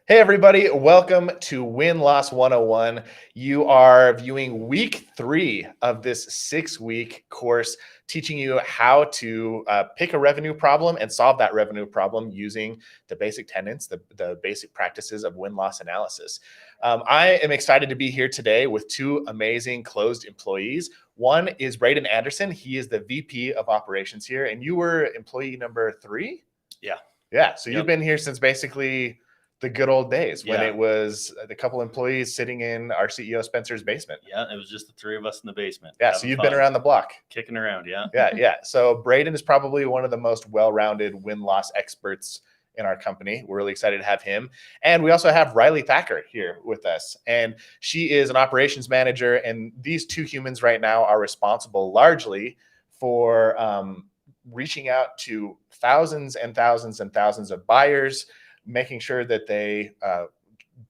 Hey, everybody. Welcome to Win-Loss 101. You are viewing week 3 of this 6-week course teaching you how to pick a revenue problem and solve that revenue problem using the basic tenets, the basic practices of win-loss analysis. I am excited to be here today with two amazing Clozd employees. One is Braydon Anderson. He is the VP of operations here, and you were employee number 3? Yeah. Yeah. So you've been here since basically the good old days when it was a couple employees sitting in our CEO Spencer's basement. Yeah, it was just the 3 of us in the basement. Yeah, so you've been around the block. Kicking around, yeah. Yeah. So Braydon is probably one of the most well-rounded win-loss experts in our company. We're really excited to have him. And we also have Riley Thacker here with us. And she is an operations manager. And these two humans right now are responsible largely for reaching out to thousands and thousands and thousands of buyers, making sure that they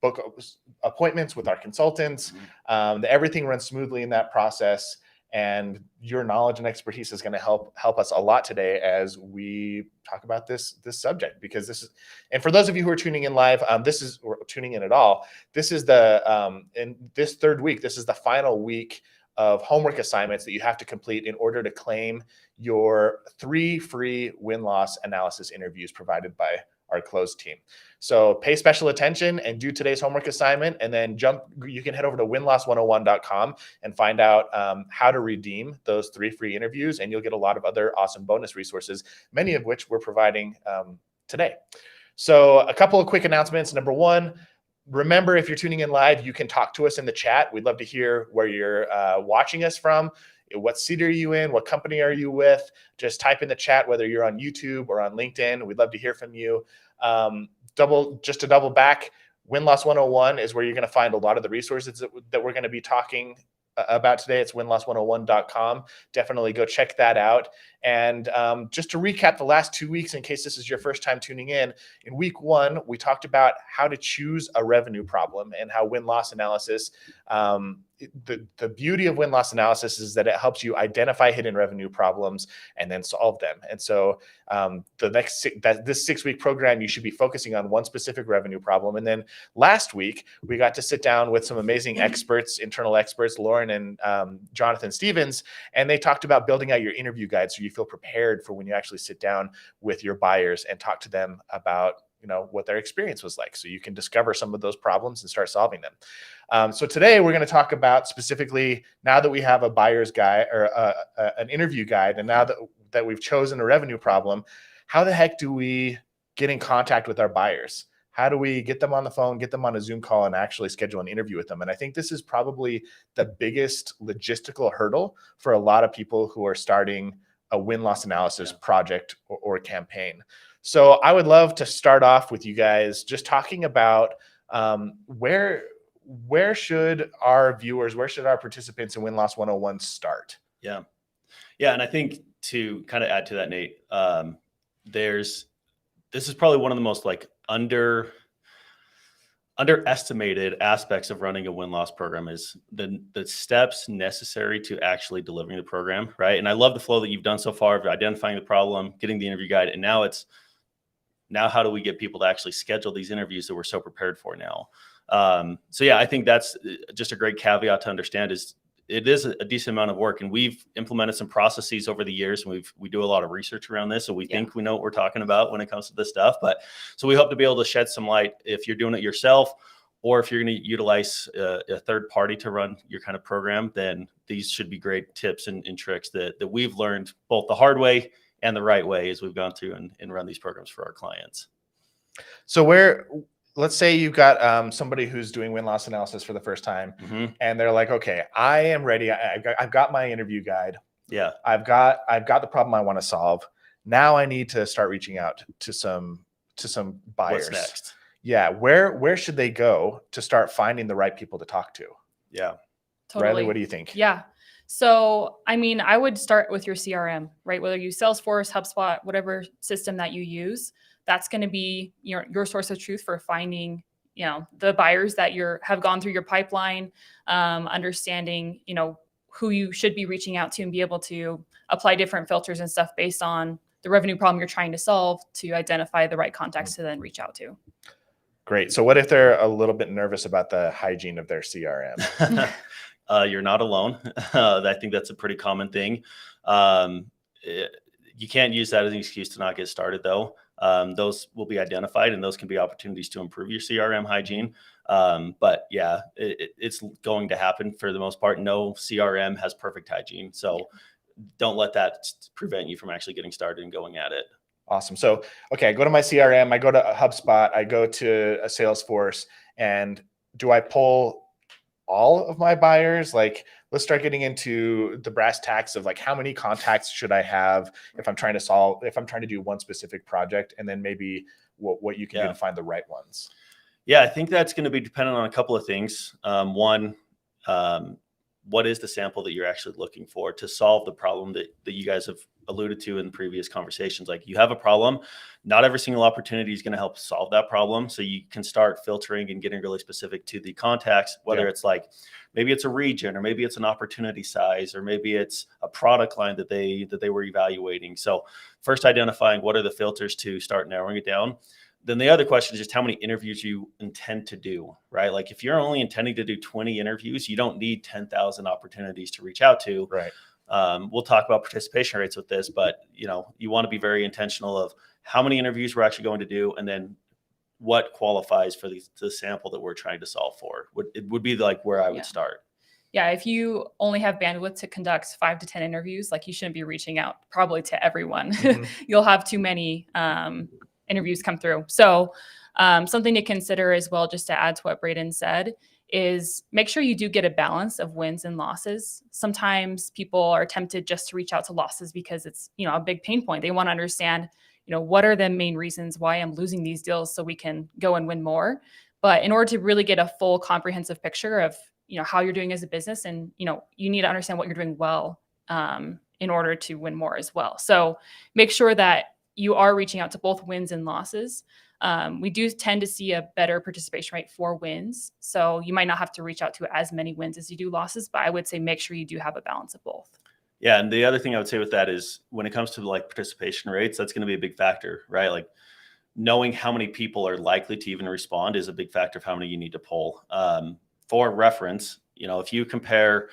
book appointments with our consultants, that everything runs smoothly in that process. And your knowledge and expertise is going to help us a lot today as we talk about this subject, because this is, and for those of you who are tuning in live, or tuning in at all, this is in this 3rd week, this is the final week of homework assignments that you have to complete in order to claim your 3 free win-loss analysis interviews provided by our Clozd team. So pay special attention and do today's homework assignment, and then you can head over to winloss101.com and find out how to redeem those 3 free interviews, and you'll get a lot of other awesome bonus resources, many of which we're providing today. So a couple of quick announcements. Number 1, remember, if you're tuning in live, you can talk to us in the chat. We'd love to hear where you're watching us from. What city are you in? What company are you with? Just type in the chat, whether you're on YouTube or on LinkedIn. We'd love to hear from you. Just to double back, Win-Loss 101 is where you're going to find a lot of the resources that we're going to be talking about today. It's winloss101.com. Definitely go check that out. And just to recap the last 2 weeks, in case this is your first time tuning in week 1, we talked about how to choose a revenue problem and how win-loss analysis, the beauty of win-loss analysis is that it helps you identify hidden revenue problems and then solve them. And so this 6-week program, you should be focusing on one specific revenue problem. And then last week, we got to sit down with some amazing experts, internal experts, Lauren and Jonathan Stevens, and they talked about building out your interview guide so you feel prepared for when you actually sit down with your buyers and talk to them about what their experience was like, so you can discover some of those problems and start solving them. So today we're going to talk about specifically, now that we have a buyer's guide or an interview guide, and now that we've chosen a revenue problem, how the heck do we get in contact with our buyers? How do we get them on the phone, get them on a Zoom call, and actually schedule an interview with them? And I think this is probably the biggest logistical hurdle for a lot of people who are starting a win-loss analysis project or campaign. So I would love to start off with you guys just talking about where should our viewers, where should our participants in Win-Loss 101 start? Yeah. And I think to kind of add to that, Nate, this is probably one of the most underestimated aspects of running a win-loss program is the steps necessary to actually delivering the program, right? And I love the flow that you've done so far of identifying the problem, getting the interview guide, and now how do we get people to actually schedule these interviews that we're so prepared for now? So yeah, I think that's just a great caveat to understand is it is a decent amount of work, and we've implemented some processes over the years, and we do a lot of research around this. So we think we know what we're talking about when it comes to this stuff, so we hope to be able to shed some light if you're doing it yourself, or if you're going to utilize a third party to run your kind of program, then these should be great tips and tricks that we've learned both the hard way and the right way as we've gone through and run these programs for our clients. So let's say you've got somebody who's doing win-loss analysis for the first time, and they're like, okay, I am ready. I've got my interview guide. Yeah. I've got the problem I want to solve. Now I need to start reaching out to some buyers. What's next? Yeah. Where should they go to start finding the right people to talk to? Yeah. Totally. Riley, what do you think? Yeah. So, I mean, I would start with your CRM, right? Whether you use Salesforce, HubSpot, whatever system that you use, that's going to be your source of truth for finding, the buyers that have gone through your pipeline, understanding, who you should be reaching out to and be able to apply different filters and stuff based on the revenue problem you're trying to solve to identify the right contacts to then reach out to. Great. So what if they're a little bit nervous about the hygiene of their CRM? You're not alone. I think that's a pretty common thing. You can't use that as an excuse to not get started, though. Those will be identified, and those can be opportunities to improve your CRM hygiene. But yeah, it's going to happen for the most part. No CRM has perfect hygiene. So don't let that prevent you from actually getting started and going at it. Awesome. So, okay, I go to my CRM, I go to HubSpot, I go to a Salesforce, and do I pull all of my buyers? Like, let's start getting into the brass tacks of like, how many contacts should I have if I'm trying to do one specific project, and then maybe what you can do to find the right ones. Yeah, I think that's going to be dependent on a couple of things. One, what is the sample that you're actually looking for to solve the problem that you guys have alluded to in previous conversations? Like, you have a problem, not every single opportunity is going to help solve that problem. So you can start filtering and getting really specific to the contacts, whether it's like, maybe it's a region, or maybe it's an opportunity size, or maybe it's a product line that they were evaluating. So first identifying what are the filters to start narrowing it down. Then the other question is just how many interviews you intend to do, right? Like, if you're only intending to do 20 interviews, you don't need 10,000 opportunities to reach out to. Right. We'll talk about participation rates with this, but you want to be very intentional of how many interviews we're actually going to do, and then what qualifies for the sample that we're trying to solve for. It would be like where I would start. Yeah, if you only have bandwidth to conduct 5 to 10 interviews, like, you shouldn't be reaching out probably to everyone. You'll have too many interviews come through. So something to consider as well, just to add to what Braydon said, is make sure you do get a balance of wins and losses. Sometimes people are tempted just to reach out to losses because it's, a big pain point. They want to understand, what are the main reasons why I'm losing these deals so we can go and win more. But in order to really get a full comprehensive picture of, how you're doing as a business, and, you need to understand what you're doing well in order to win more as well. So make sure that you are reaching out to both wins and losses. We do tend to see a better participation rate for wins. So you might not have to reach out to as many wins as you do losses, but I would say make sure you do have a balance of both. Yeah. And the other thing I would say with that is, when it comes to like participation rates, that's going to be a big factor, right? Like, knowing how many people are likely to even respond is a big factor of how many you need to pull. For reference, if you compare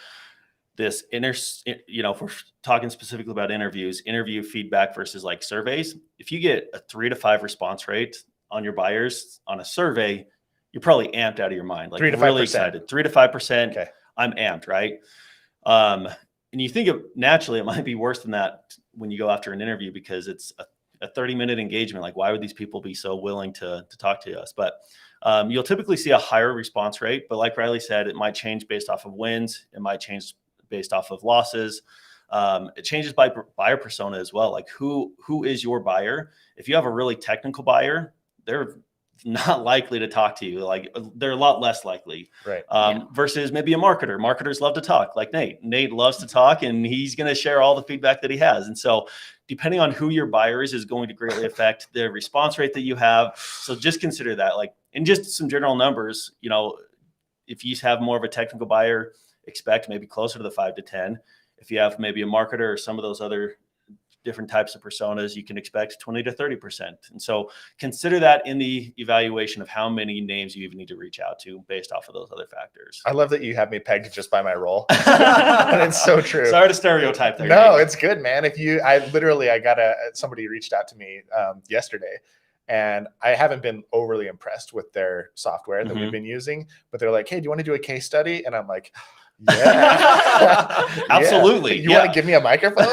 this if we're talking specifically about interview feedback versus like surveys, if you get a 3 to 5 response rate on your buyers on a survey, you're probably amped out of your mind. Like, 3 to 5%. Really excited. 3 to 5%. Okay. I'm amped, right? And you think naturally it might be worse than that when you go after an interview, because it's a 30-minute engagement. Like, why would these people be so willing to talk to us? But you'll typically see a higher response rate. But like Riley said, it might change based off of wins. It might change based off of losses. It changes by buyer persona as well. Like, who is your buyer? If you have a really technical buyer, they're not likely to talk to you. Like, they're a lot less likely, right? Versus maybe a marketer. Marketers love to talk, like Nate. Nate loves to talk, and he's going to share all the feedback that he has. And so, depending on who your buyer is going to greatly affect the response rate that you have. So just consider that. Like, in just some general numbers, if you have more of a technical buyer, expect maybe closer to the 5 to 10. If you have maybe a marketer or some of those other different types of personas, you can expect 20 to 30%. And so consider that in the evaluation of how many names you even need to reach out to based off of those other factors. I love that you have me pegged just by my role. And it's so true. Sorry to stereotype there. No, it's good, man. I got somebody reached out to me yesterday, and I haven't been overly impressed with their software that we've been using, but they're like, hey, do you want to do a case study? And I'm like, yeah, absolutely. You want to give me a microphone?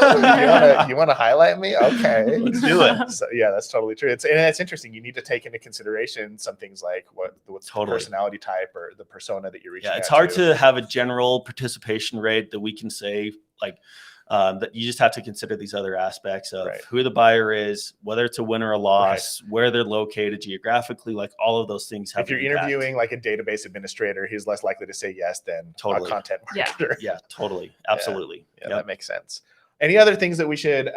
you want to highlight me? Okay, let's do it. So, yeah, that's totally true. It's interesting. You need to take into consideration some things like what's the personality type or the persona that you're reaching out to. It's hard to have a general participation rate that we can say, like, that you just have to consider these other aspects of who the buyer is, whether it's a win or a loss, where they're located geographically, like all of those things have. If you're interviewing like a database administrator, he's less likely to say yes than a content marketer. Yeah, totally. Absolutely. Yeah, that makes sense. Any other things that we should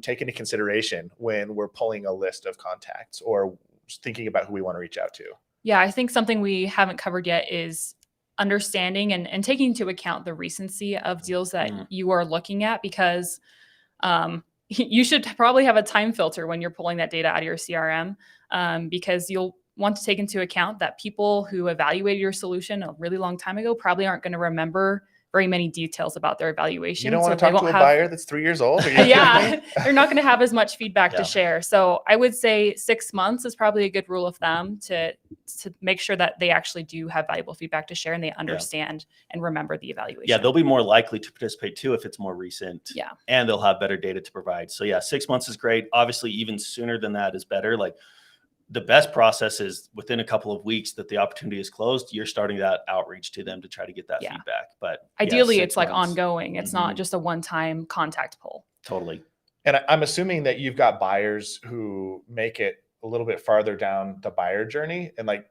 take into consideration when we're pulling a list of contacts or thinking about who we want to reach out to? Yeah, I think something we haven't covered yet is understanding and taking into account the recency of deals that you are looking at, because you should probably have a time filter when you're pulling that data out of your CRM, because you'll want to take into account that people who evaluated your solution a really long time ago probably aren't going to remember very many details about their evaluation. You don't want to they talk to won't a buyer that's 3 years old? Are you yeah, kidding me? they're not going to have as much feedback Yeah. to share. So I would say 6 months is probably a good rule of thumb to make sure that they actually do have valuable feedback to share and they understand and remember the evaluation. Yeah, they'll be more likely to participate too if it's more recent. Yeah. And they'll have better data to provide. So yeah, 6 months is great. Obviously, even sooner than that is better. Like the best process is within a couple of weeks that the opportunity is closed, you're starting that outreach to them to try to get that feedback. But ideally, yeah, it's like ongoing. It's not just a one-time contact pull. Totally. And I'm assuming that you've got buyers who make it a little bit farther down the buyer journey, and like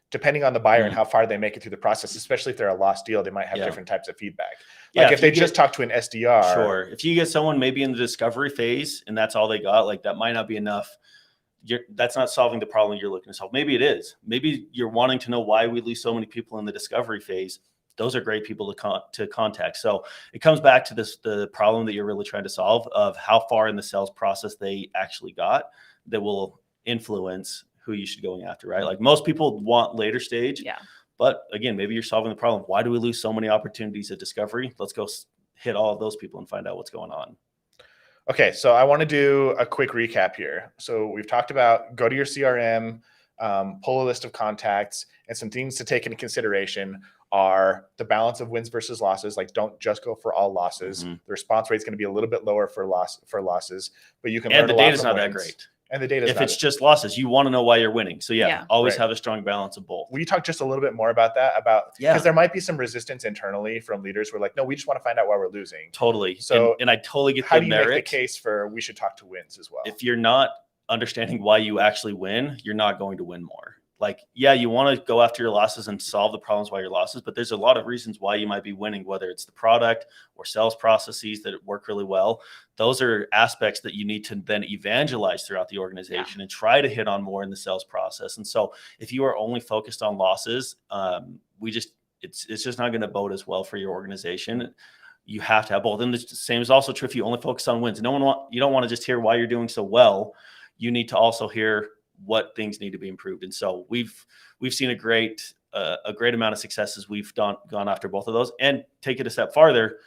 depending on the buyer and how far they make it through the process, especially if they're a lost deal, they might have different types of feedback. Like if they just talk to an SDR. Sure. If you get someone maybe in the discovery phase and that's all they got, like that might not be enough. That's not solving the problem you're looking to solve. Maybe it is. Maybe you're wanting to know why we lose so many people in the discovery phase. Those are great people to contact. So it comes back to the problem that you're really trying to solve of how far in the sales process they actually got that will influence who you should be going after, right? Like most people want later stage. Yeah. But again, maybe you're solving the problem. Why do we lose so many opportunities at discovery? Let's go hit all of those people and find out what's going on. Okay, so I want to do a quick recap here. So we've talked about go to your CRM, pull a list of contacts, and some things to take into consideration are the balance of wins versus losses. Like don't just go for all losses. The response rate is going to be a little bit lower for losses, but you can learn a lot from wins. And the data's not that great. And the data, if it's just losses, you want to know why you're winning. So always have a strong balance of both. Will you talk just a little bit more about that? Because there might be some resistance internally from leaders who are like, no, we just want to find out why we're losing. Totally. So, and I totally get how the do you merit. make the case for we should talk to wins as well? If you're not understanding why you actually win, you're not going to win more. Like, yeah, you want to go after your losses and solve the problems why your losses, but there's a lot of reasons why you might be winning, whether it's the product or sales processes that work really well. Those are aspects that you need to then evangelize throughout the organization and try to hit on more in the sales process. And so if you are only focused on losses, it's just not going to bode as well for your organization. You have to have both. And the same is also true if you only focus on wins. You don't want to just hear why you're doing so well. You need to also hear what things need to be improved. And so we've seen a great amount of successes. We've gone after both of those and take it a step farther,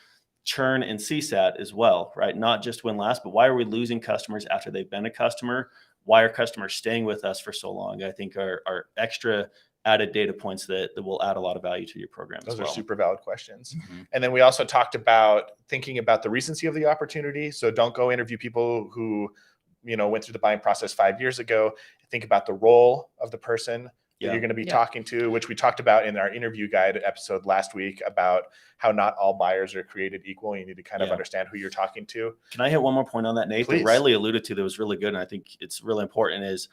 churn and CSAT as well, right? Not just win last, but why are we losing customers after they've been a customer? Why are customers staying with us for so long? I think are extra added data points that will add a lot of value to your program. Those are super valid questions. And then we also talked about thinking about the recency of the opportunity. So don't go interview people who went through the buying process 5 years ago. Think about the role of the person that you're going to be talking to, which we talked about in our interview guide episode last week about how not all buyers are created equal. You need to kind of understand who you're talking to. Can I hit one more point on that, Nate? That Riley alluded to that was really good, and I think it's really important is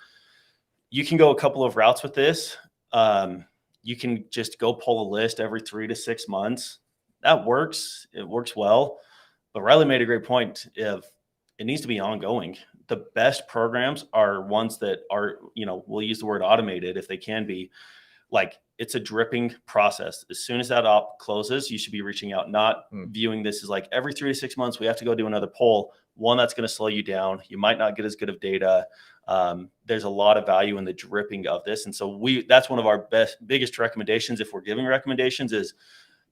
you can go a couple of routes with this. You can just go pull a list every 3 to 6 months. That works. It works well. But Riley made a great point of it needs to be ongoing. The best programs are ones that are, we'll use the word automated if they can be. Like it's a dripping process. As soon as that op closes, you should be reaching out, not viewing this as like every 3 to 6 months, we have to go do another poll. One, that's going to slow you down. You might not get as good of data. There's a lot of value in the dripping of this. And so that's one of our biggest recommendations. If we're giving recommendations is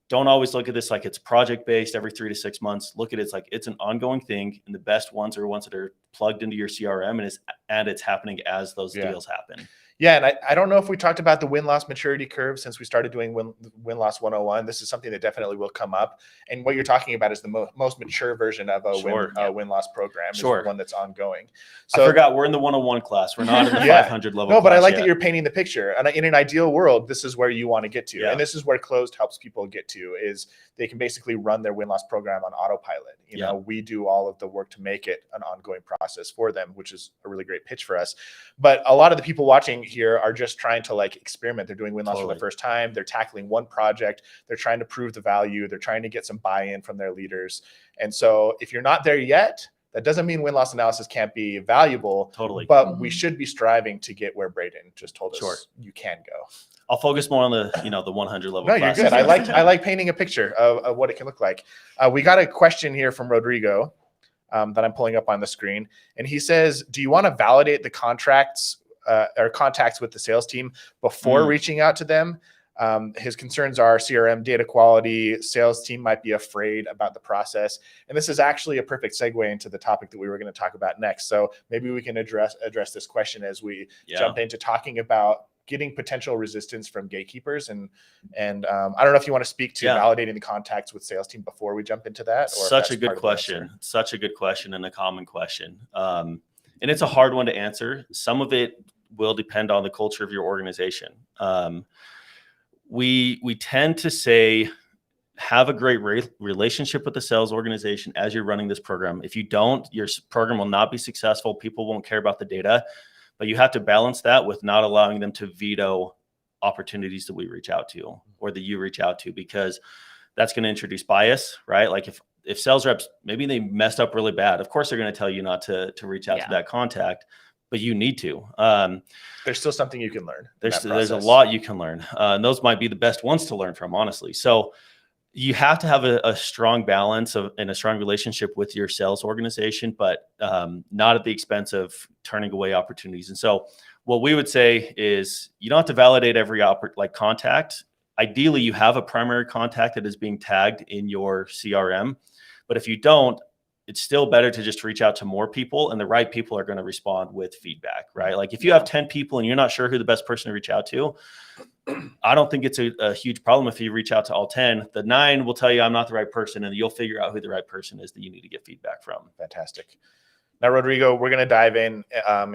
don't always look at this like it's project-based every 3 to 6 months. Look at it like it's an ongoing thing. And the best ones are ones that are plugged into your CRM and it's happening as those deals happen. Yeah, and I don't know if we talked about the win-loss maturity curve since we started doing win-loss 101. This is something that definitely will come up. And what you're talking about is the most mature version of a win-loss program. Is the one that's ongoing. So I forgot we're in the 101 class. We're not in the 500 level No, but I like yet. that you're painting the picture. And in an ideal world, this is where you want to get to. Yeah. And this is where Clozd helps people get to is they can basically run their win-loss program on autopilot. We do all of the work to make it an ongoing process for them, which is a really great pitch for us. But a lot of the people watching here are just trying to experiment. They're doing win-loss for the first time. They're tackling one project. They're trying to prove the value. They're trying to get some buy-in from their leaders. And so if you're not there yet, that doesn't mean win-loss analysis can't be valuable. Totally. But we should be striving to get where Braydon just told us you can go. I'll focus more on the 100 level. No, you're good. I like painting a picture of what it can look like. We got a question here from Rodrigo that I'm pulling up on the screen. And he says, do you want to validate the contracts or contacts with the sales team before reaching out to them. His concerns are CRM data quality. Sales team might be afraid about the process. And this is actually a perfect segue into the topic that we were going to talk about next. So maybe we can address this question as we jump into talking about getting potential resistance from gatekeepers. And I don't know if you want to speak to validating the contacts with sales team before we jump into that. Or such a good question. Such a good question and a common question. And it's a hard one to answer. Some of it will depend on the culture of your organization. We tend to say, have a great relationship with the sales organization as you're running this program. If you don't, your program will not be successful. People won't care about the data, but you have to balance that with not allowing them to veto opportunities that we reach out to or that you reach out to, because that's going to introduce bias, right? Like if sales reps, maybe they messed up really bad, of course they're going to tell you not to reach out to that contact, but you need to. There's still something you can learn. There's a lot you can learn. And those might be the best ones to learn from, honestly. So you have to have a strong balance and a strong relationship with your sales organization, but not at the expense of turning away opportunities. And so what we would say is you don't have to validate every contact. Ideally, you have a primary contact that is being tagged in your CRM. But if you don't, it's still better to just reach out to more people, and the right people are going to respond with feedback, right? Like if you have 10 people and you're not sure who the best person to reach out to, I don't think it's a huge problem if you reach out to all 10. The 9 will tell you I'm not the right person, and you'll figure out who the right person is that you need to get feedback from. Fantastic. Now, Rodrigo, we're going to dive in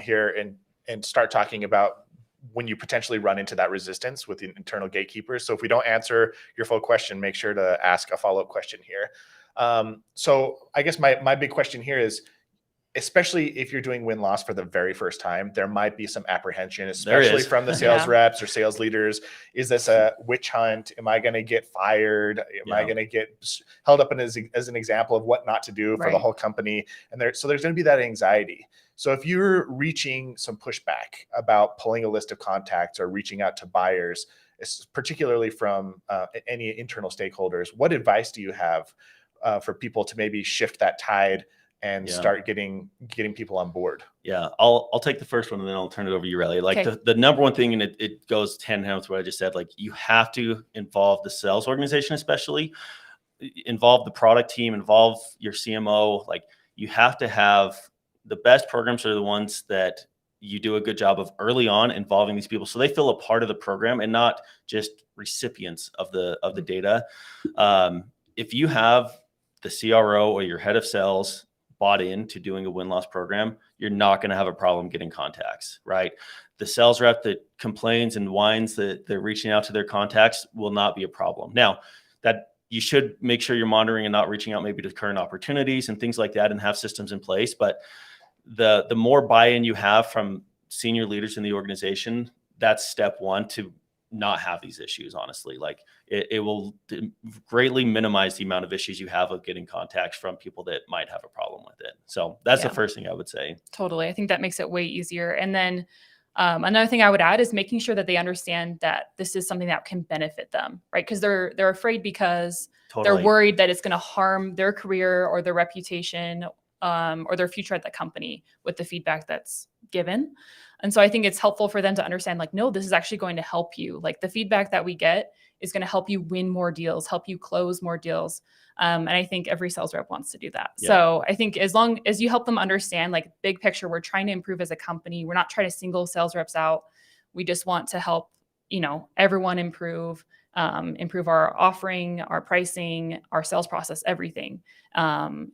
here and start talking about when you potentially run into that resistance with the internal gatekeepers. So if we don't answer your full question, make sure to ask a follow-up question here. So I guess my big question here is, especially if you're doing win-loss for the very first time, there might be some apprehension, especially from the sales reps or sales leaders. Is this a witch hunt? Am I going to get fired? Am I going to get held up as an example of what not to do for the whole company? And so there's going to be that anxiety. So if you're reaching some pushback about pulling a list of contacts or reaching out to buyers, particularly from any internal stakeholders, what advice do you have for people to maybe shift that tide and start getting people on board? Yeah, I'll take the first one and then I'll turn it over to you, Riley. Like the number one thing, and it goes hand in hand with what I just said, like you have to involve the sales organization, especially involve the product team, involve your CMO. Like you have to have the best programs are the ones that you do a good job of early on involving these people so they feel a part of the program and not just recipients of the data. If you have the CRO or your head of sales bought into doing a win-loss program, you're not going to have a problem getting contacts, right? The sales rep that complains and whines that they're reaching out to their contacts will not be a problem. Now, that you should make sure you're monitoring and not reaching out maybe to current opportunities and things like that and have systems in place. But the more buy-in you have from senior leaders in the organization, that's step one to not have these issues, honestly. Like it will greatly minimize the amount of issues you have of getting contacts from people that might have a problem with it. So that's the first thing I would say. Totally. I think that makes it way easier. And then another thing I would add is making sure that they understand that this is something that can benefit them, right? Because they're afraid because they're worried that it's going to harm their career or their reputation or their future at the company with the feedback that's given. And so I think it's helpful for them to understand, like, no, this is actually going to help you. Like the feedback that we get is going to help you win more deals, help you close more deals. And I think every sales rep wants to do that. Yeah. So I think as long as you help them understand, like big picture, we're trying to improve as a company. We're not trying to single sales reps out. We just want to help, everyone improve our offering, our pricing, our sales process, everything.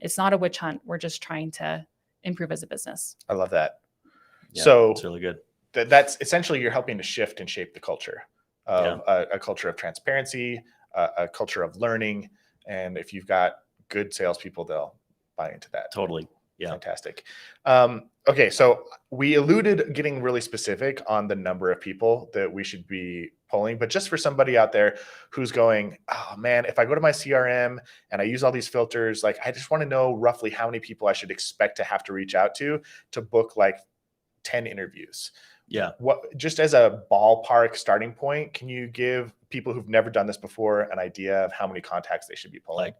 It's not a witch hunt. We're just trying to improve as a business. I love that. Yeah, so it's really good. That's essentially you're helping to shift and shape the culture of a culture of transparency, a culture of learning. And if you've got good salespeople, they'll buy into that. Totally. Yeah. Fantastic. Okay. So we alluded getting really specific on the number of people that we should be polling, but just for somebody out there who's going, oh man, if I go to my CRM and I use all these filters, like I just want to know roughly how many people I should expect to have to reach out to book like 10 interviews. Yeah. What, just as a ballpark starting point, can you give people who've never done this before an idea of how many contacts they should be pulling?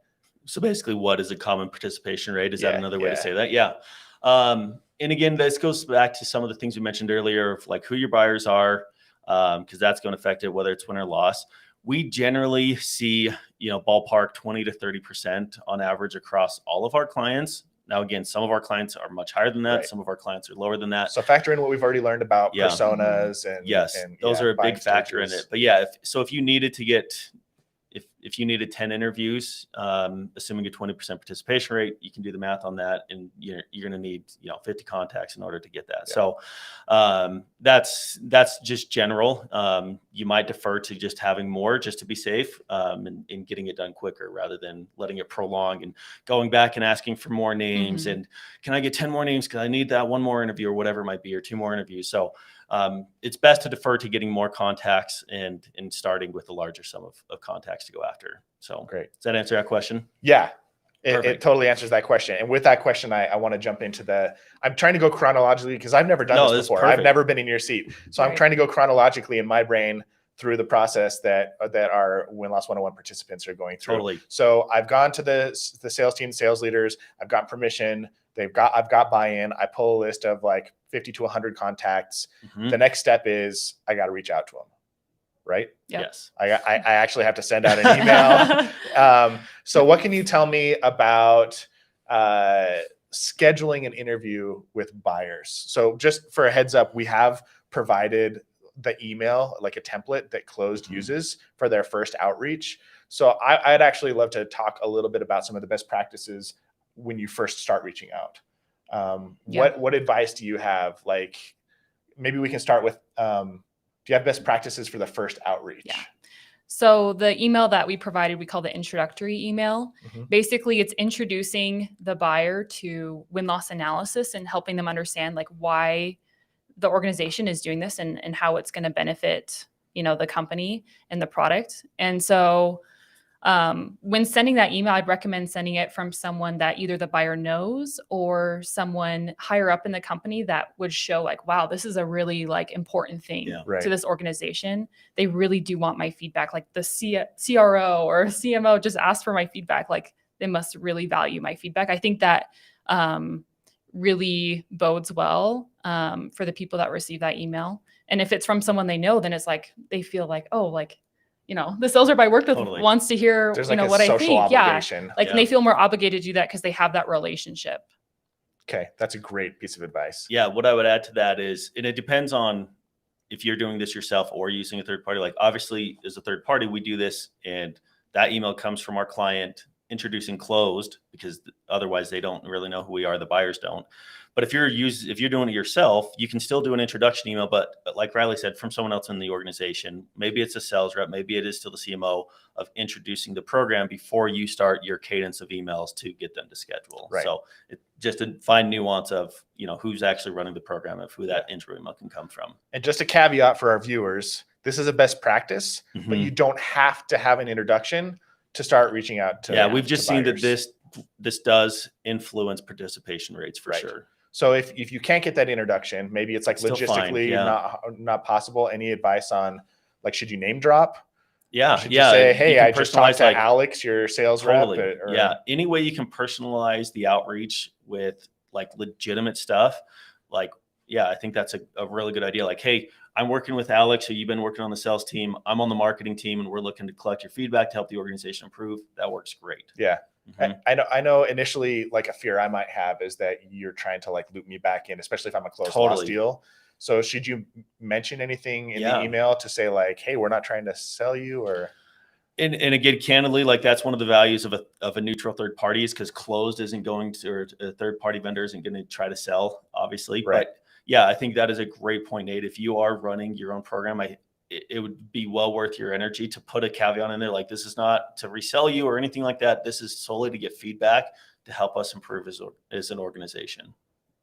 So basically, what is a common participation rate? Is that another way to say that? Yeah. And again, this goes back to some of the things we mentioned earlier, of like who your buyers are, because that's going to affect it, whether it's win or loss. We generally see, ballpark 20 to 30% on average across all of our clients. Now, again, some of our clients are much higher than that. Right. Some of our clients are lower than that. So factor in what we've already learned about personas and yes, and those are a buying big factor in stages. it. But yeah, if you needed to get, if you needed 10 interviews, assuming a 20% participation rate, you can do the math on that, and you're going to need 50 contacts in order to get that. Yeah. So that's just general. You might defer to just having more just to be safe, and getting it done quicker rather than letting it prolong and going back and asking for more names. And can I get 10 more names because I need that one more interview or whatever it might be, or 2 more interviews. So it's best to defer to getting more contacts and starting with a larger sum of contacts to go after. So Great. Does that answer that question? Yeah, it totally answers that question. And with that question, I want to jump into I'm trying to go chronologically because I've never done this before. Perfect. I've never been in your seat. So I'm trying to go chronologically in my brain through the process that our Win-Loss 101 participants are going through. Totally. So I've gone to the sales team, sales leaders. I've got permission. I've got buy-in. I pull a list of like 50 to 100 contacts. The next step is I got to reach out to them, right? Yep. Yes. I actually have to send out an email. So what can you tell me about scheduling an interview with buyers? So just for a heads up, we have provided the email, like a template that Clozd uses for their first outreach. So I'd actually love to talk a little bit about some of the best practices when you first start reaching out. What advice do you have? Like, maybe we can start with, do you have best practices for the first outreach? Yeah. So the email that we provided, we call the introductory email. Basically, it's introducing the buyer to win-loss analysis and helping them understand like why the organization is doing this and how it's going to benefit, the company and the product. And so when sending that email, I'd recommend sending it from someone that either the buyer knows or someone higher up in the company that would show like, wow, this is a really like important thing to this organization. They really do want my feedback. Like the CRO or CMO just asked for my feedback. Like they must really value my feedback. I think that really bodes well for the people that receive that email. And if it's from someone they know, then it's like, they feel like, oh, like, the sales rep I worked with wants to hear, There's like what I think. Obligation. And they feel more obligated to do that because they have that relationship. Okay. That's a great piece of advice. Yeah. What I would add to that is, and it depends on if you're doing this yourself or using a third party. Like obviously as a third party, we do this and that email comes from our client introducing Clozd, because otherwise they don't really know who we are. The buyers don't. But if you're doing it yourself, you can still do an introduction email, but like Riley said, from someone else in the organization. Maybe it's a sales rep, maybe it is still the CMO, of introducing the program before you start your cadence of emails to get them to schedule. Right. So just to find nuance of, who's actually running the program, of who that intro email can come from. And just a caveat for our viewers, this is a best practice, but you don't have to have an introduction to start reaching out to. Yeah, we've just seen that this does influence participation rates for sure. So if you can't get that introduction, maybe it's like Still logistically fine, not possible. Any advice on like, should you name drop? Yeah. Should you say, hey, I just talked to like, Alex, your sales rep? Any way you can personalize the outreach with like legitimate stuff. Like, I think that's a really good idea. Like, hey, I'm working with Alex, so you've been working on the sales team. I'm on the marketing team and we're looking to collect your feedback to help the organization improve. That works great. Yeah. I know initially like a fear I might have is that you're trying to like loop me back in, especially if I'm a closed loss deal. So should you mention anything in the email to say like, hey, we're not trying to sell you? Or and again, candidly, like that's one of the values of a neutral third party, is because Clozd isn't going to, or a third party vendor isn't going to try to sell, obviously. Right. But yeah, I think that is a great point, Nate. If you are running your own program, it would be well worth your energy to put a caveat in there. Like, this is not to resell you or anything like that. This is solely to get feedback to help us improve as an organization.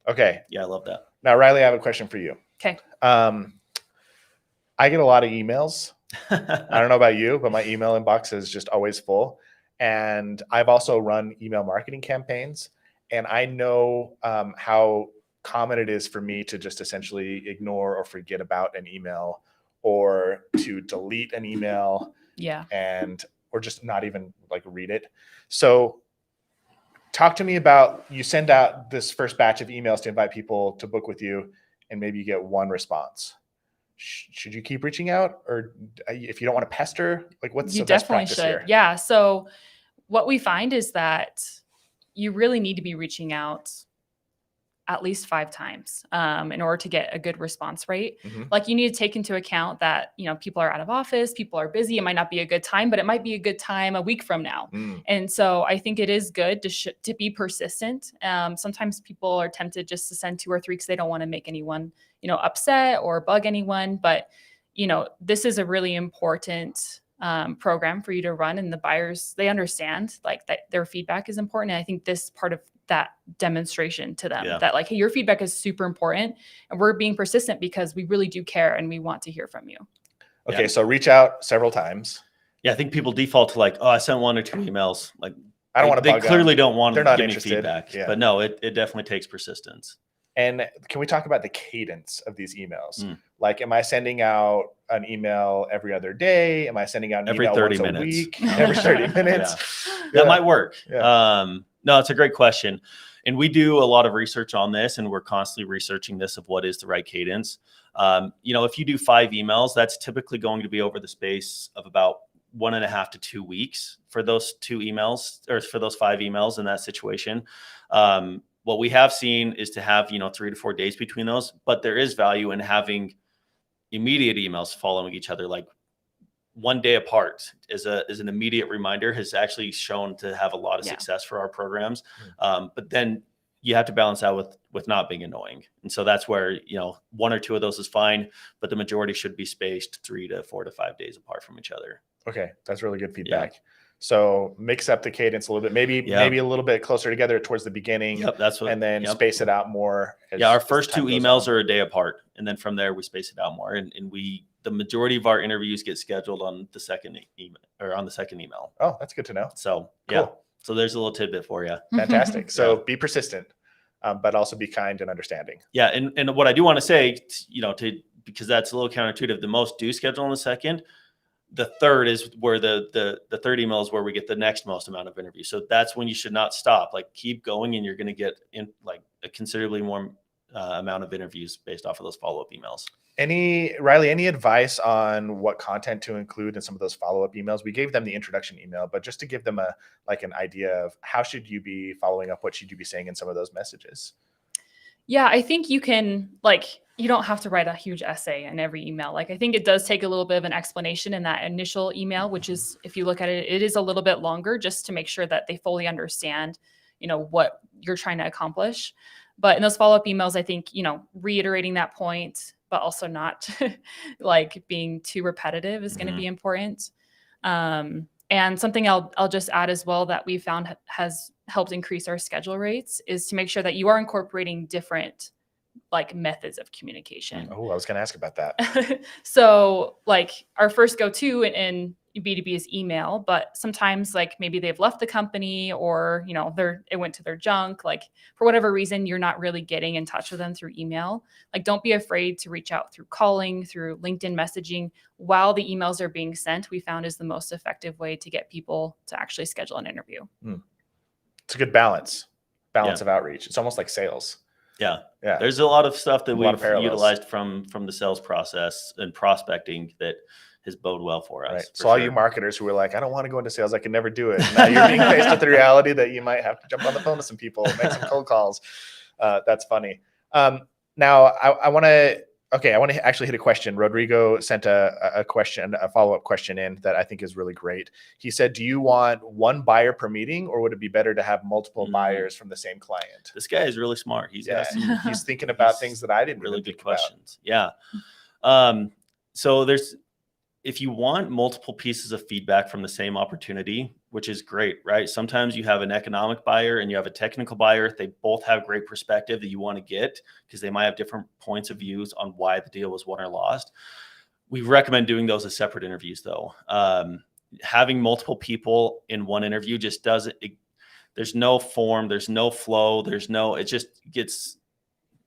Okay. Yeah, I love that. Now, Riley, I have a question for you. Okay. I get a lot of emails. I don't know about you, but my email inbox is just always full. And I've also run email marketing campaigns. And I know how common it is for me to just essentially ignore or forget about an email, or to delete an email, or just not even like read it. So talk to me about, you send out this first batch of emails to invite people to book with you, and maybe you get one response. Should you keep reaching out, or if you don't want to pester, like what's You the best definitely practice should. here? Yeah. So what we find is that you really need to be reaching out at least 5 times in order to get a good response rate. Like you need to take into account that, people are out of office, people are busy. It might not be a good time, but it might be a good time a week from now. And so I think it is good to be persistent. Sometimes people are tempted just to send 2 or 3 because they don't want to make anyone, upset or bug anyone. But, this is a really important program for you to run, and the buyers, they understand like that their feedback is important. And I think this part of that demonstration to them that like, hey, your feedback is super important and we're being persistent because we really do care and we want to hear from you. Okay. So reach out several times. Yeah. I think people default to like, oh, I sent 1 or 2 emails. Like I don't want to they clearly don't want to give me feedback, but no, it definitely takes persistence. And can we talk about the cadence of these emails? Like, am I sending out an email every other day? Am I sending out an every email 30 once minutes. A week? Every 30 minutes? That might work. No, it's a great question. And we do a lot of research on this, and we're constantly researching this of what is the right cadence. If you do 5 emails, that's typically going to be over the space of about 1.5 to 2 weeks for those 2 emails, or for those 5 emails in that situation. What we have seen is to have, 3 to 4 days between those, but there is value in having immediate emails following each other, like 1 day apart is an immediate reminder, has actually shown to have a lot of success for our programs. But then you have to balance out with not being annoying. And so that's where, 1 or 2 of those is fine, but the majority should be spaced 3 to 4 to 5 days apart from each other. Okay. That's really good feedback. So mix up the cadence a little bit, maybe a little bit closer together towards the beginning. And then space it out more. Our first 2 emails are a day apart. And then from there we space it out more. And the majority of our interviews get scheduled on the second email, or on the second email. Oh, that's good to know. So cool. So there's a little tidbit for you. Fantastic. So be persistent, but also be kind and understanding. Yeah. And what I do want to say, because that's a little counterintuitive, the most do schedule on the second. The third is where the third email is where we get the next most amount of interviews. So that's when you should not stop. Like keep going, and you're going to get in like a considerably more amount of interviews based off of those follow-up emails. Riley, any advice on what content to include in some of those follow-up emails? We gave them the introduction email, but just to give them an idea of how should you be following up? What should you be saying in some of those messages? Yeah, I think you can, you don't have to write a huge essay in every email. I think it does take a little bit of an explanation in that initial email, which is, if you look at it, it is a little bit longer just to make sure that they fully understand, what you're trying to accomplish. But in those follow-up emails, I think, reiterating that point, but also not being too repetitive is going to be important. And something I'll just add as well that we found has helped increase our schedule rates is to make sure that you are incorporating different methods of communication. Oh, I was going to ask about that. So our first go-to in B2B is email, but sometimes maybe they've left the company, or it went to their junk, for whatever reason you're not really getting in touch with them through email. Don't be afraid to reach out through calling, through LinkedIn messaging while the emails are being sent. We found is the most effective way to get people to actually schedule an interview. It's a good balance of outreach. It's almost like sales. Yeah. There's a lot of stuff that we've utilized from the sales process and prospecting that has bode well for us. Right. So all you marketers who were like, I don't want to go into sales, I can never do it. Now you're being faced with the reality that you might have to jump on the phone to some people, make some cold calls. That's funny. Now I want to actually hit a question. Rodrigo sent a follow-up question in that I think is really great. He said, do you want 1 buyer per meeting, or would it be better to have multiple buyers from the same client? This guy is really smart. He's thinking about things that I didn't really even good think questions. About. Yeah. So if you want multiple pieces of feedback from the same opportunity, which is great, right? Sometimes you have an economic buyer and you have a technical buyer. They both have great perspective that you want to get because they might have different points of views on why the deal was won or lost. We recommend doing those as separate interviews though. Having multiple people in one interview just there's no form, there's no flow, it just gets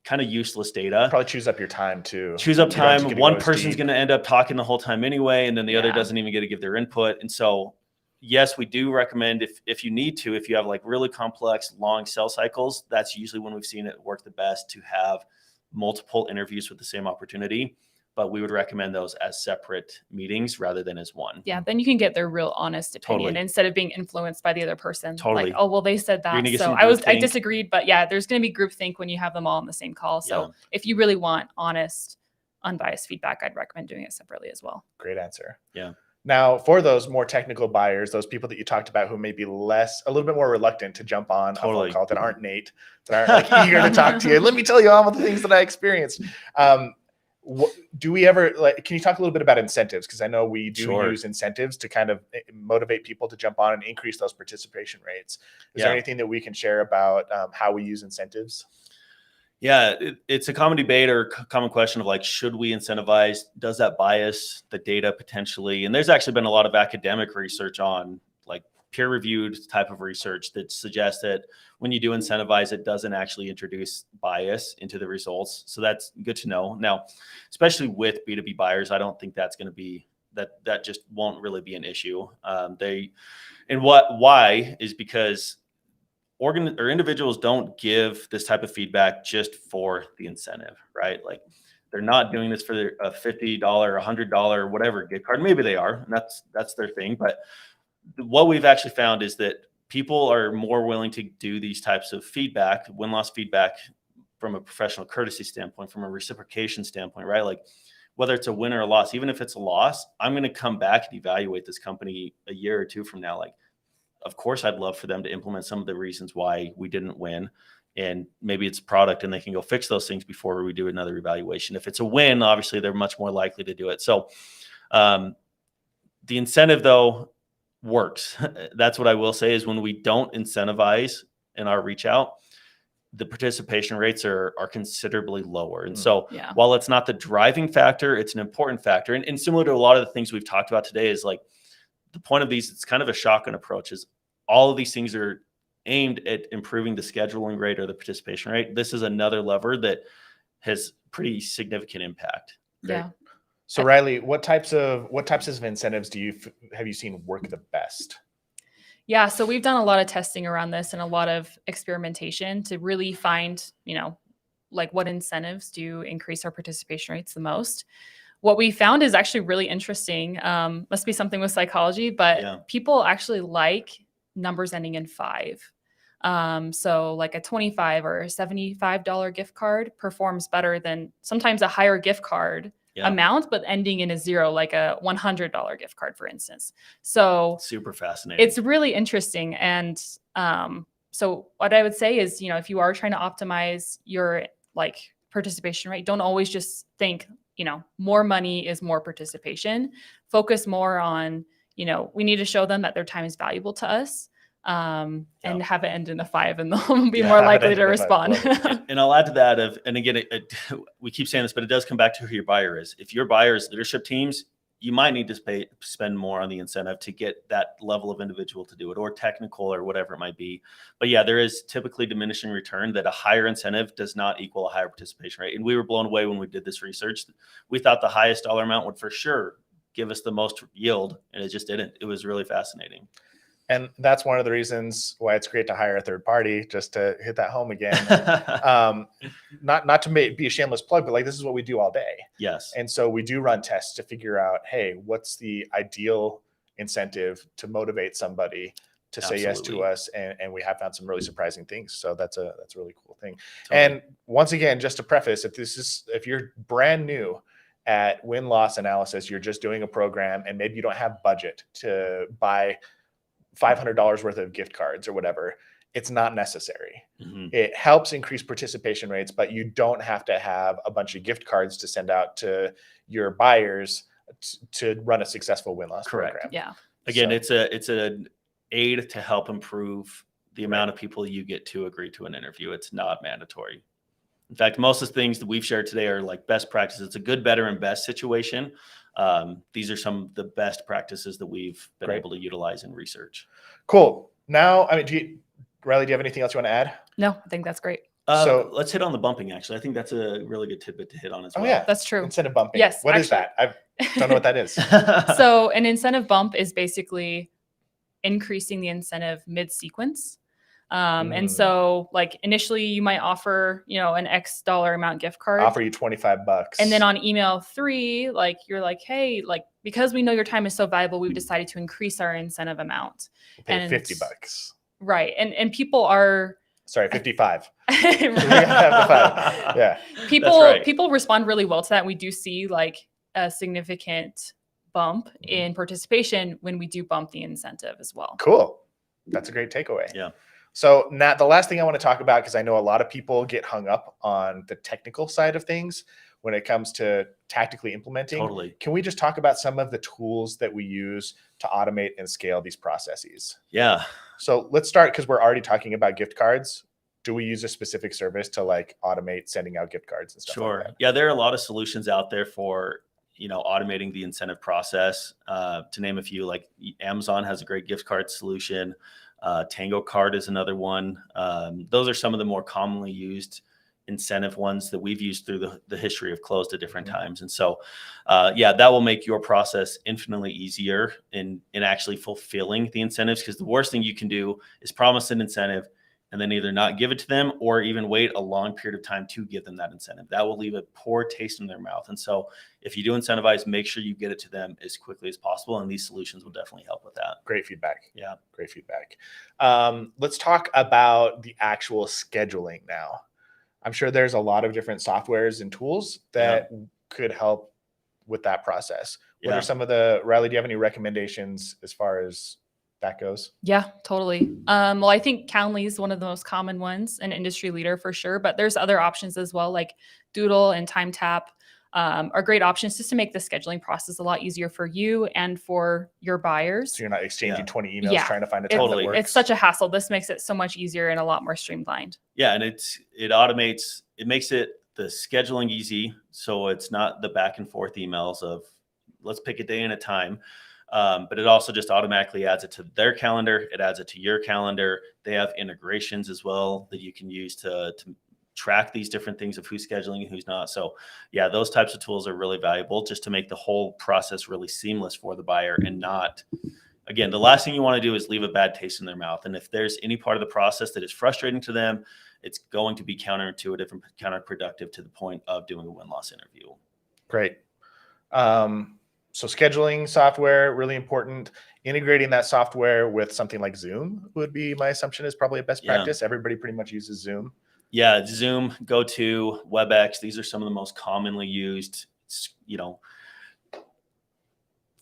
kind of useless data. Probably choose up your time too. Choose up time. One person's going to end up talking the whole time anyway, and then the other doesn't even get to give their input. And so yes, we do recommend if you need to, if you have like really complex, long sales cycles, that's usually when we've seen it work the best to have multiple interviews with the same opportunity. But we would recommend those as separate meetings rather than as one. Yeah, then you can get their real honest opinion instead of being influenced by the other person. Totally. Like, oh, well, they said that, so I disagreed. But yeah, there's going to be groupthink when you have them all in the same call. So if you really want honest, unbiased feedback, I'd recommend doing it separately as well. Great answer. Yeah. Now, for those more technical buyers, those people that you talked about who may be a little bit more reluctant to jump on a phone call, that aren't Nate, that aren't like eager to talk to you. Let me tell you all the things that I experienced. Do we ever can you talk a little bit about incentives? Because I know we do use incentives to kind of motivate people to jump on and increase those participation rates. Is there anything that we can share about how we use incentives? Yeah, it's a common debate or common question of like, should we incentivize? Does that bias the data potentially? And there's actually been a lot of academic research on like peer-reviewed type of research that suggests that when you do incentivize, it doesn't actually introduce bias into the results. So that's good to know. Now, especially with B2B buyers, I don't think that's going to be that just won't really be an issue. Why is because individuals don't give this type of feedback just for the incentive, right? Like they're not doing this for a $50, $100, whatever gift card. Maybe they are, and that's their thing. But what we've actually found is that people are more willing to do these types of feedback, win-loss feedback, from a professional courtesy standpoint, from a reciprocation standpoint, right? Like whether it's a win or a loss, even if it's a loss, I'm going to come back and evaluate this company a year or two from now. Like, of course, I'd love for them to implement some of the reasons why we didn't win. And maybe it's product and they can go fix those things before we do another evaluation. If it's a win, obviously they're much more likely to do it. So the incentive though works. That's what I will say is when we don't incentivize in our reach out, the participation rates are considerably lower. And so while it's not the driving factor, it's an important factor. And similar to a lot of the things we've talked about today is like, the point of these, it's kind of a shotgun approach, is all of these things are aimed at improving the scheduling rate or the participation rate. This is another lever that has pretty significant impact. Yeah. So Riley, what types of incentives have you seen work the best? Yeah, so we've done a lot of testing around this and a lot of experimentation to really find, like what incentives do increase our participation rates the most. What we found is actually really interesting. Must be something with psychology, but people actually like numbers ending in 5. So like a $25 or $75 gift card performs better than sometimes a higher gift card amount, but ending in a 0, like a $100 gift card, for instance. So super fascinating. It's really interesting. And so what I would say is, if you are trying to optimize your like participation rate, don't always just think, more money is more participation. Focus more on, we need to show them that their time is valuable to us, and have it end in a 5, and they'll be more likely to respond. And I'll add to that and again, we keep saying this, but it does come back to who your buyer is. If your buyer is leadership teams, you might need to spend more on the incentive to get that level of individual to do it, or technical or whatever it might be. But yeah, there is typically diminishing return that a higher incentive does not equal a higher participation rate. And we were blown away when we did this research. We thought the highest dollar amount would for sure give us the most yield, and it just didn't. It was really fascinating. And that's one of the reasons why it's great to hire a third party, just to hit that home again. Not to be a shameless plug, but like this is what we do all day. Yes. And so we do run tests to figure out, hey, what's the ideal incentive to motivate somebody to say yes to us? And we have found some really surprising things. So that's a really cool thing. Totally. And once again, just to preface, if you're brand new at win-loss analysis, you're just doing a program and maybe you don't have budget to buy $500 worth of gift cards or whatever, it's not necessary. Mm-hmm. It helps increase participation rates, but you don't have to have a bunch of gift cards to send out to your buyers to run a successful win-loss program. Yeah. Again, it's an aid to help improve the amount of people you get to agree to an interview. It's not mandatory. In fact, most of the things that we've shared today are like best practices. It's a good, better, and best situation. These are some of the best practices that we've been able to utilize in research. Cool. Now, Riley, do you have anything else you want to add? No, I think that's great. So let's hit on the bumping, actually. I think that's a really good tidbit to hit on as well. Oh, yeah. That's true. Incentive bumping. Yes. What is that? I don't know what that is. So an incentive bump is basically increasing the incentive mid-sequence. And so like initially you might offer, an X dollar amount gift card. Offer you $25. And then on email 3, like you're like, hey, like because we know your time is so valuable, we've decided to increase our incentive amount. We'll pay $50. Right. And people are... Sorry, 55. Right. Yeah. People respond really well to that. We do see like a significant bump in participation when we do bump the incentive as well. Cool. That's a great takeaway. Yeah. So Nat, the last thing I want to talk about, because I know a lot of people get hung up on the technical side of things when it comes to tactically implementing. Totally. Can we just talk about some of the tools that we use to automate and scale these processes? Yeah. So let's start, because we're already talking about gift cards. Do we use a specific service to like automate sending out gift cards and stuff like that? Yeah, there are a lot of solutions out there for automating the incentive process. To name a few, like Amazon has a great gift card solution. Tango Card is another one. Those are some of the more commonly used incentive ones that we've used through the history of Clozd at different times. And so, that will make your process infinitely easier in actually fulfilling the incentives, because the worst thing you can do is promise an incentive and then either not give it to them or even wait a long period of time to give them that incentive. That will leave a poor taste in their mouth. And so if you do incentivize, make sure you get it to them as quickly as possible. And these solutions will definitely help with that. Great feedback. Yeah. Great feedback. Let's talk about the actual scheduling now. I'm sure there's a lot of different softwares and tools that could help with that process. What are some of Riley, do you have any recommendations as far as that goes? Yeah, totally. Well, I think Calendly is one of the most common ones, an industry leader for sure, but there's other options as well, like Doodle and TimeTap are great options just to make the scheduling process a lot easier for you and for your buyers. So you're not exchanging 20 emails trying to find a time that works. It's such a hassle. This makes it so much easier and a lot more streamlined. Yeah, and it automates, it makes it the scheduling easy, so it's not the back and forth emails of let's pick a day and a time. But it also just automatically adds it to their calendar. It adds it to your calendar. They have integrations as well that you can use to track these different things of who's scheduling and who's not. So yeah, those types of tools are really valuable just to make the whole process really seamless for the buyer and not, again, the last thing you want to do is leave a bad taste in their mouth. And if there's any part of the process that is frustrating to them, it's going to be counterintuitive and counterproductive to the point of doing a win-loss interview. Great. So scheduling software, really important. Integrating that software with something like Zoom would be, my assumption, is probably a best practice. Everybody pretty much uses Zoom. Yeah, Zoom, GoTo, WebEx. These are some of the most commonly used,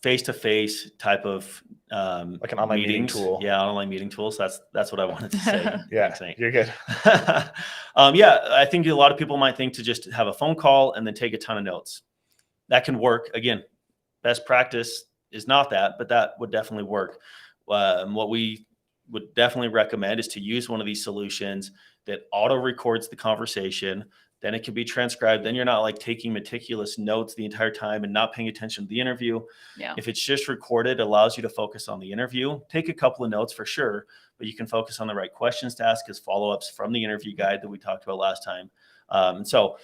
face-to-face type of like an online meeting tool. Yeah, online meeting tools. That's what I wanted to say. Yeah, you're good. I think a lot of people might think to just have a phone call and then take a ton of notes. That can work. Again, best practice is not that, but that would definitely work. What we would definitely recommend is to use one of these solutions that auto records the conversation. Then it can be transcribed. Then you're not like taking meticulous notes the entire time and not paying attention to the interview. Yeah. If it's just recorded, it allows you to focus on the interview. Take a couple of notes for sure, but you can focus on the right questions to ask as follow-ups from the interview guide that we talked about last time. And so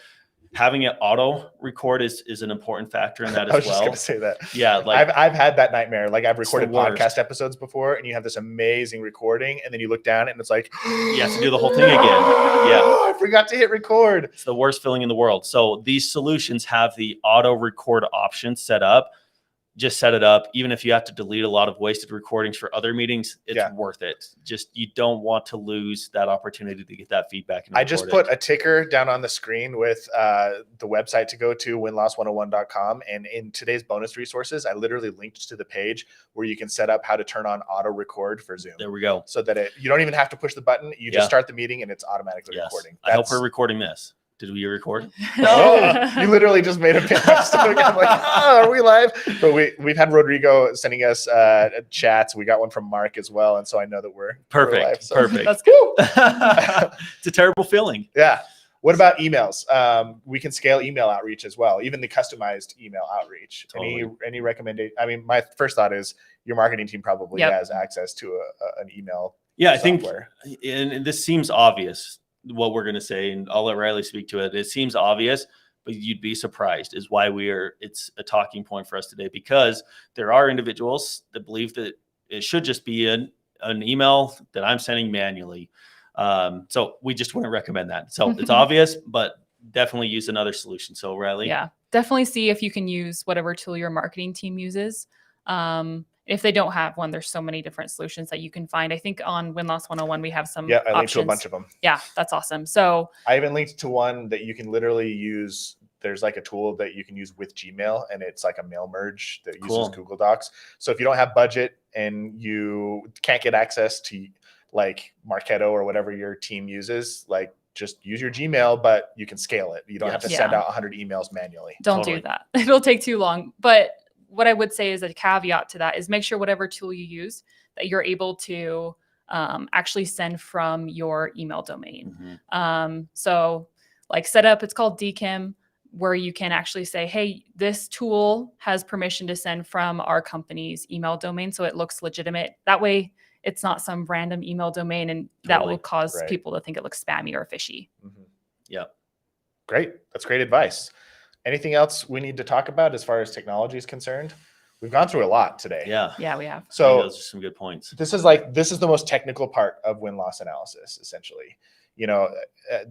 having it auto record is an important factor in that as well. I was just going to say that. Yeah. Like I've had that nightmare. Like I've recorded podcast episodes before and you have this amazing recording and then you look down and it's like, you have to do the whole thing again. Yeah. I forgot to hit record. It's the worst feeling in the world. So these solutions have the auto record option set up. Just set it up. Even if you have to delete a lot of wasted recordings for other meetings, it's worth it. Just, you don't want to lose that opportunity to get that feedback. I just put a ticker down on the screen with the website to go to, winloss101.com. And in today's bonus resources, I literally linked to the page where you can set up how to turn on auto record for Zoom. There we go. So that you don't even have to push the button. You just start the meeting and it's automatically recording. I hope we're recording this. Did we record? No, you literally just made a pin. I'm like, are we live? But we've had Rodrigo sending us chats. We got one from Mark as well, and so I know that we're live. So. Perfect. That's cool. It's a terrible feeling. Yeah. What about emails? We can scale email outreach as well, even the customized email outreach. Totally. Any recommendation? I mean, my first thought is your marketing team probably has access to an email. Yeah, software. I think, and this seems obvious, what we're going to say, and I'll let Riley speak to it. It seems obvious, but you'd be surprised is why it's a talking point for us today, because there are individuals that believe that it should just be an email that I'm sending manually. So we just wouldn't recommend that. So it's obvious, but definitely use another solution. So Riley. Yeah, definitely see if you can use whatever tool your marketing team uses. If they don't have one, there's so many different solutions that you can find. I think on Win-Loss 101, we have some I linked options. to a bunch of them. Yeah, that's awesome. So I even linked to one that you can literally use. There's like a tool that you can use with Gmail, and it's like a mail merge that uses Google Docs. So if you don't have budget and you can't get access to like Marketo or whatever your team uses, like just use your Gmail, but you can scale it. You don't have to send out 100 emails manually. Don't do that. It'll take too long. But what I would say is a caveat to that is make sure whatever tool you use that you're able to actually send from your email domain. So like set up, it's called DKIM, where you can actually say, hey, this tool has permission to send from our company's email domain. So it looks legitimate. That way it's not some random email domain, and that will cause people to think it looks spammy or fishy. Yeah. Great. That's great advice. Anything else we need to talk about as far as technology is concerned? We've gone through a lot today. Yeah, we have. So those are some good points. This is the most technical part of win-loss analysis, essentially.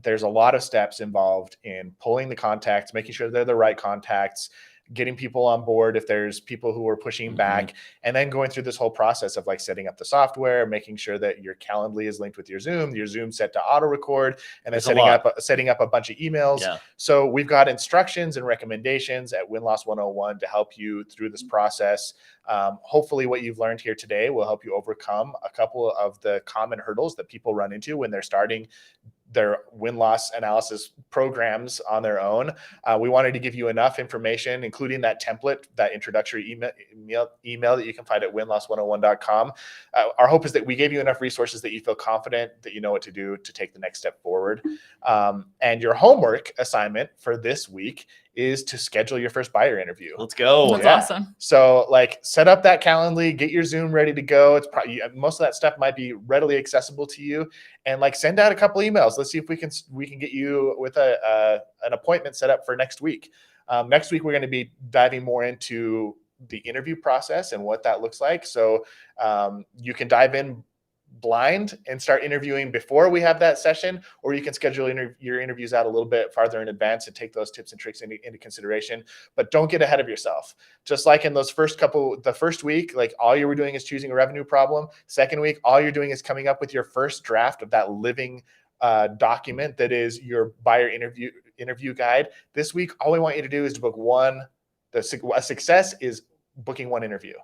There's a lot of steps involved in pulling the contacts, making sure they're the right contacts, getting people on board if there's people who are pushing back, and then going through this whole process of like setting up the software, making sure that your Calendly is linked with your Zoom set to auto record, and then setting up a bunch of emails. So we've got instructions and recommendations at Win-Loss 101 to help you through this process. Hopefully what you've learned here today will help you overcome a couple of the common hurdles that people run into when they're starting their win-loss analysis programs on their own. We wanted to give you enough information, including that template, that introductory email that you can find at winloss101.com. Our hope is that we gave you enough resources that you feel confident that you know what to do to take the next step forward. And your homework assignment for this week is to schedule your first buyer interview. Let's go. That's awesome. So like set up that Calendly, get your Zoom ready to go. It's probably most of that stuff might be readily accessible to you, and like send out a couple emails. Let's see if we can get you with an appointment set up for next week. Next week, we're going to be diving more into the interview process and what that looks like. So you can dive in blind and start interviewing before we have that session, or you can schedule your interviews out a little bit farther in advance and take those tips and tricks into consideration. But don't get ahead of yourself. Just like in the first week, like all you were doing is choosing a revenue problem. Second week, all you're doing is coming up with your first draft of that living document that is your buyer interview guide. This week, all we want you to do is to book one. A success is booking one interview.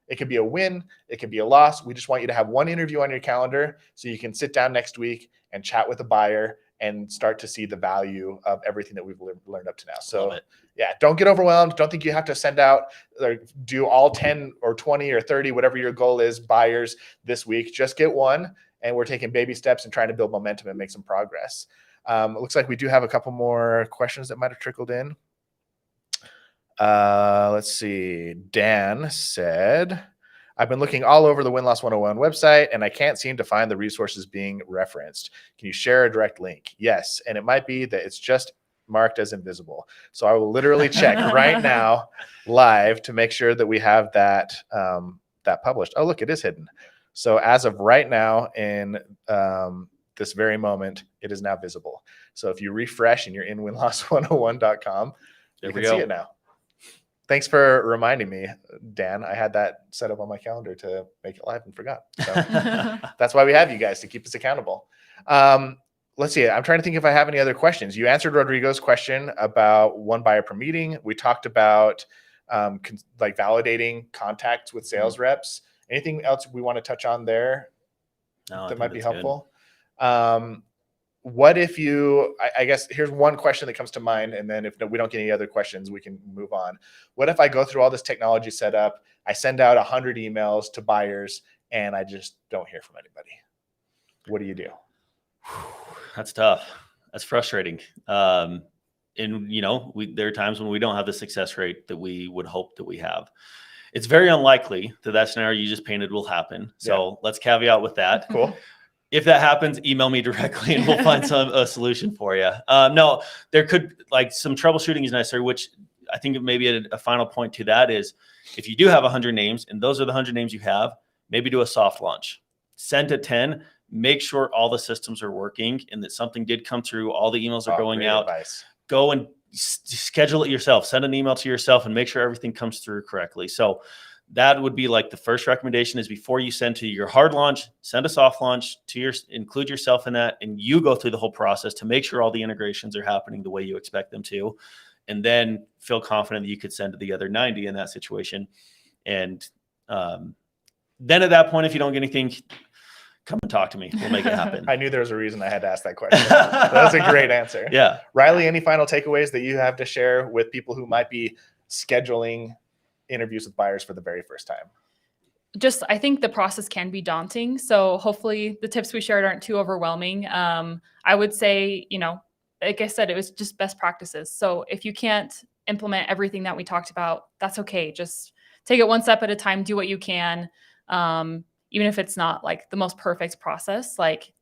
It could be a win. It could be a loss. We just want you to have one interview on your calendar so you can sit down next week and chat with the buyer and start to see the value of everything that we've learned up to now. So yeah, don't get overwhelmed. Don't think you have to send out or do all 10 or 20 or 30, whatever your goal is, buyers this week. Just get one. And we're taking baby steps and trying to build momentum and make some progress. It looks like we do have a couple more questions that might have trickled in. Let's see. Dan said, I've been looking all over the Win-Loss 101 website and I can't seem to find the resources being referenced. Can you share a direct link? Yes. And it might be that it's just marked as invisible. So I will literally check right now live to make sure that we have that, that published. Oh, look, it is hidden. So as of right now in this very moment, it is now visible. So if you refresh and you're in winloss101.com, you can see it now. Thanks for reminding me, Dan. I had that set up on my calendar to make it live and forgot. So that's why we have you guys, to keep us accountable. Let's see. I'm trying to think if I have any other questions. You answered Rodrigo's question about one buyer per meeting. We talked about like validating contacts with sales reps. Anything else we want to touch on there that might be helpful? What if you, I guess here's one question that comes to mind, and then if we don't get any other questions, we can move on. What if I go through all this technology setup, I send out 100 emails to buyers, and I just don't hear from anybody? What do you do? That's tough. That's frustrating. And there are times when we don't have the success rate that we would hope that we have. It's very unlikely that scenario you just painted will happen. So let's caveat with that. Cool. If that happens, email me directly and we'll find a solution for you. No, there could, like, some troubleshooting is necessary, which I think maybe a final point to that is if you do have 100 names and those are the 100 names you have, maybe do a soft launch. Send to 10, make sure all the systems are working and that something did come through, all the emails are going out. Advice. Go and schedule it yourself, send an email to yourself and make sure everything comes through correctly. So that would be like the first recommendation is before you send to your hard launch, send a soft launch include yourself in that, and you go through the whole process to make sure all the integrations are happening the way you expect them to. And then feel confident that you could send to the other 90 in that situation. And then at that point, if you don't get anything, come and talk to me. We'll make it happen. I knew there was a reason I had to ask that question. That's a great answer. Yeah. Riley, any final takeaways that you have to share with people who might be scheduling interviews with buyers for the very first time? Just, I think the process can be daunting. So hopefully the tips we shared aren't too overwhelming. I would say, like I said, it was just best practices. So if you can't implement everything that we talked about, that's okay. Just take it one step at a time, do what you can. Even if it's not like the most perfect process,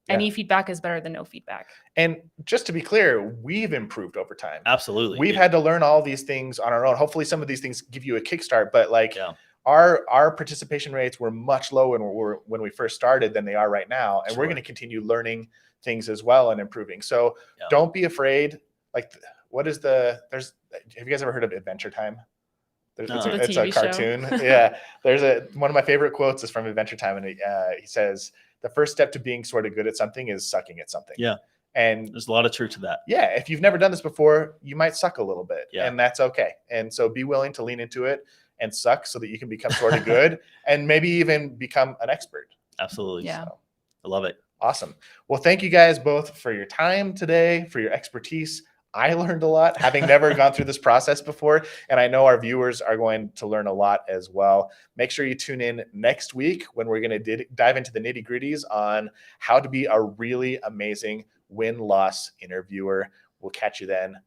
any feedback is better than no feedback. And just to be clear, we've improved over time. Absolutely. We've had to learn all these things on our own. Hopefully some of these things give you a kickstart, but our participation rates were much lower when we first started than they are right now. And we're going to continue learning things as well and improving. So don't be afraid. Have you guys ever heard of Adventure Time? It's a cartoon. Yeah. One of my favorite quotes is from Adventure Time. And he says, the first step to being sort of good at something is sucking at something. Yeah. And there's a lot of truth to that. Yeah. If you've never done this before, you might suck a little bit and that's okay. And so be willing to lean into it and suck so that you can become sort of good and maybe even become an expert. Absolutely. Yeah. So, I love it. Awesome. Well, thank you guys both for your time today, for your expertise. I learned a lot, having never gone through this process before, and I know our viewers are going to learn a lot as well. Make sure you tune in next week when we're going to dive into the nitty-gritties on how to be a really amazing win-loss interviewer. We'll catch you then.